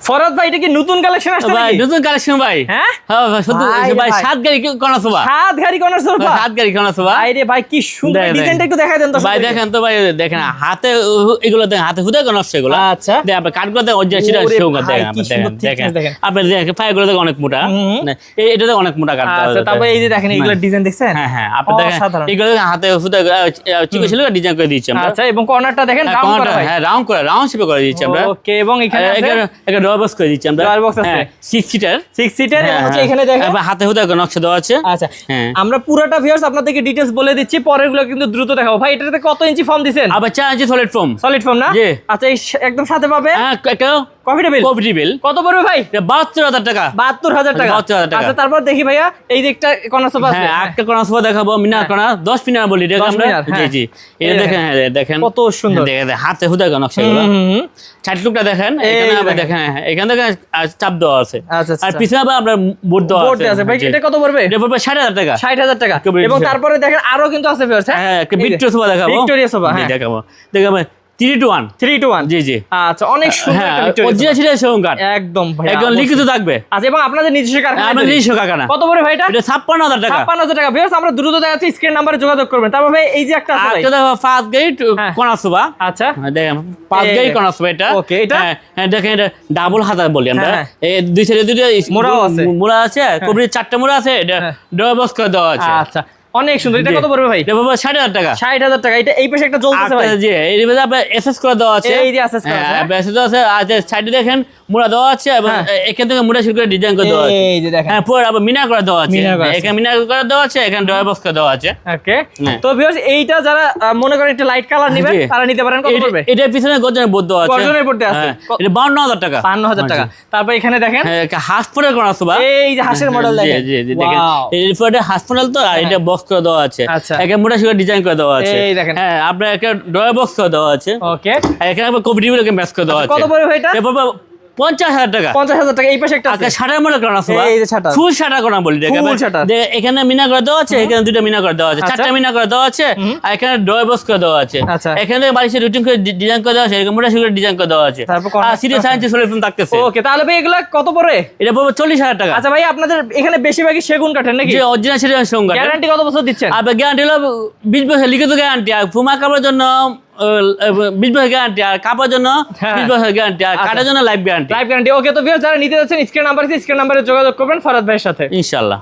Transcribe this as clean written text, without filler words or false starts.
ফরাদ ভাই এটা কি নতুন কালেকশন আসছে ভাই নাকি? নতুন কালেকশন ভাই। হ্যাঁ ভাই শুধু ভাই 7 গাড়ি কর্নার সোফা। 7 গাড়ি কর্নার সোফা। 7 গাড়ি কর্নার সোফা। আরে ভাই কি সুন্দর ডিজাইনটা একটু দেখাই দেন তো ভাই দেখেন তো ভাই দেখেন হাতে এগুলো দেখেন হাতে হুদা কর্নার এগুলো। আচ্ছা দেখেন আপনি কাটগুলো দেখেন অরিজিনাল সেটা সেগুলো দেখেন দেখেন আপনি দেখেন ফাইগুলো দেখেন অনেক মোটা। এটাতে অনেক মোটা কাট। আচ্ছা তারপর এই যে দেখেন এগুলো ডিজাইন দেখছেন? হ্যাঁ আপনি দেখেন এগুলো হাতে হুদা চিকো ছিল ডিজাইন করে দিয়েছি আমরা। আচ্ছা এবং কর্নারটা দেখেন রাউন্ড করা ভাই। হ্যাঁ রাউন্ড শেপে করে দিয়েছি আমরা। ওকে এবং এখানে আছে একটা ডোর বক্স করে দিয়েছি আমরা। ডোর বক্স আছে 6 সিটার এবং হচ্ছে এখানে দেখেন হাতে হুদা নকশা দেওয়া আছে। আচ্ছা আমরা পুরোটা ভিউয়ার্স আপনাদেরকে ডিটেইলস বলে দিচ্ছি, পরেরগুলো কিন্তু দ্রুত দেখাবো। ভাই এটাতে কত ইঞ্চি ফর্ম দিবেন? আবার 4 ইঞ্চি সলিড ফর্ম। সলিড ফর্ম না? জি। আচ্ছা এই একদম সাথে পাবে হ্যাঁ একটা কফি টেবিল। কত পড়বে ভাই? 72000 টাকা। 72000 টাকা। 72000 টাকা। আচ্ছা তারপর দেখি ভাইয়া এই যে একটা কর্নার সোফা আছে। হ্যাঁ একটা কর্নার সোফা দেখাবো মিনার কর্নার 10 মিনার বলি এটা আমরা। জি জি এটা দেখেন দেখেন কত সুন্দর দেখেন হাতে হুদা নকশা গুলো। চার টুকটা দেখেন এখানে আবার দেখেন এখানে দেখেন চাপ দেওয়া আছে। আচ্ছা আর পিছনে আবার আমরা বোর্ড দেওয়া আছে। ভাই এটা কত পড়বে? এটা পড়বে 60000 টাকা। 60000 টাকা। এবং তারপরে দেখেন আরো কিন্তু আছে ভিউয়ার্স। হ্যাঁ একটা ভিক্টোরিয়া সোফা দেখাবো। ভিক্টোরিয়া সোফা হ্যাঁ দেখাবো 3-to-1 3-to-1 জি আচ্ছা অনেক সুন্দর একটা ভিক্টোরিয়া অরিজিনাল সেটা সেরকম কাট একদম ভাই একদম লিখিত থাকবে। আচ্ছা এবং আপনাদের নিজস্ব কারখানা? আমাদের নিজস্ব কারখানা। কত পড়বে ভাই এটা? এটা 56000 টাকা। 56000 টাকা। ভিউয়ার্স আমরা দ্রুত দেখাচ্ছি, স্ক্রিন নম্বরে যোগাযোগ করবেন। তারপর ভাই এই যে একটা আছে ভাই আজকে দেখো 5 গেট কর্নার সোফা। আচ্ছা দেখেন 5 গেট কর্নার সোফা এটা। ওকে এটা হ্যাঁ দেখেন এটা ডাবল হাতা বলি আমরা। এই দুই সাইডে দুটো মোড়া আছে কবরির 4টা মোড়া আছে। এটা ডবল বক্স করে দেওয়া আছে। আচ্ছা অনেক সুন্দর। এটা কত পড়বে ভাই? এটা পড়বে 60000 টাকা। 60000 টাকা। এটা এই পাশে একটা জ্বলতেছে ভাই। জি এই মধ্যে আপনার এসএস করে দেওয়া আছে। এই যে এসএস করা আছে। হ্যাঁ এসএস আছে আর সাইডে দেখেন মোড়া দেওয়া আছে এবং এখান থেকে মোড়া শুরু করে ডিজাইন করে দেওয়া আছে। এই যে দেখেন হ্যাঁ পুরো আবার মিনার করে দেওয়া আছে। এখানে মিনার করে দেওয়া আছে এখানে ডবল বক্স করে দেওয়া আছে। ওকে তো ভিউয়ার্স এইটা যারা মনে করেন একটা লাইট কালার নেবেন তারা নিতে পারেন। কত পড়বে? এটা পিছনে গর্জনের বোর্ড দেওয়া আছে। গর্জনের বোর্ড আছে। এটা 52000 টাকা। 52000 টাকা। তারপর এখানে দেখেন হাঁস পরে করা আছে। এই যে হাঁসের মডেল দেখেন। জি জি দেখেন এই ফটো হাঁস মডেল তো আর এটা বক্স করে দেওয়া আছে। এখানে মোটা শুরু ডিজাইন করে দেওয়া আছে। এই দেখেন হ্যাঁ আপনার একটা ড্রয়ার বক্স করে দেওয়া আছে। ওকে এখানে আবার কম্পিটিটিভ ম্যাচ করে দেওয়া আছে। কত পড়বে ভাই এটা? 50000 টাকা। 50000 টাকা। এই পাশে একটা আছে শাটার মডেল করা আছে। এই যে শাটার ফুল শাটার করা বলি দেখেন। ফুল শাটার। এখানে মিনা করে দেওয়া আছে এখানে দুটো মিনা করে দেওয়া আছে 4টা মিনা করে দেওয়া আছে আর এখানে ড্রয়ার বক্স করে দেওয়া আছে। এখানে বালিশের রুটিন করে ডিজাইন করে দেওয়া আছে এরকম মোটা শুরু ডিজাইন করে দেওয়া আছে। আর সিরিয়াস সাইন্স সলিউশন থাকতেছে। ওকে তাহলে ভাই এগুলা কত পড়ে? এটা পড়বে 40000 টাকা। আচ্ছা ভাই আপনাদের এখানে বেশিরভাগই সেগুন কাঠের নাকি? জি অরিজিনাল সেগুন কাঠ। গ্যারান্টি কত বছর দিচ্ছেন? আর গ্যারান্টি হলো 20 বছর লিখিত গ্যারান্টি। আর ফুমা কাপড়ের জন্য 20 বছর গ্যারান্টি আর কাপড়ের জন্য 20 বছর গ্যারান্টি আর কাঠের জন্য লাইফ গ্যারান্টি। ওকে তো ভিউয়ার্স যারা নিতে যাচ্ছেন স্ক্রিন নাম্বার আছে, স্ক্রিন নাম্বারে যোগাযোগ করবেন ফরাদ ভাইয়ের সাথে ইনশাআল্লাহ।